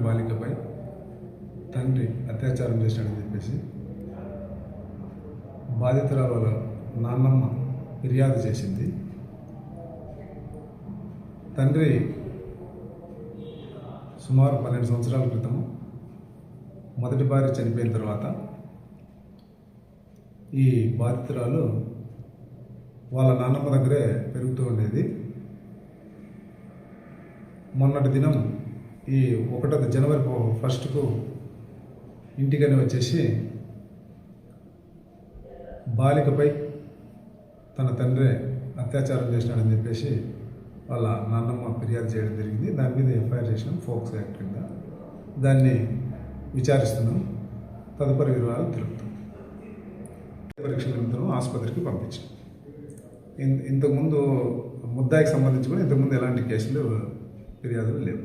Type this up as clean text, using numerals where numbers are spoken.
బాలికపై తండ్రి అత్యాచారం చేశాడని చెప్పేసి బాధితురాల నాన్నమ్మ ఫిర్యాదు చేసింది. తండ్రి సుమారు 12 సంవత్సరాల క్రితం మొదటి భార్య చనిపోయిన తర్వాత ఈ బాధితురాలు వాళ్ళ నాన్నమ్మ దగ్గరే పెరుగుతూ ఉండేది. మొన్నటి దినం ఈ 1 జనవరి 1కు ఇంటికని వచ్చేసి బాలికపై తన తండ్రి అత్యాచారం చేసినాడని చెప్పేసి వాళ్ళ నాన్నమ్మ ఫిర్యాదు చేయడం జరిగింది. దాని మీద ఎఫ్ఐఆర్ చేసినాం, ఫోక్స్ యాక్ట్ కింద. దాన్ని విచారిస్తున్నాం, తదుపరి వివరాలు తెలుపుతాం. పరీక్షల నిమిత్తం ఆసుపత్రికి పంపించాం. ఇంతకుముందు ముద్దాయికి సంబంధించి కూడా ఇంతకుముందు ఎలాంటి కేసులు ఫిర్యాదులు లేవు.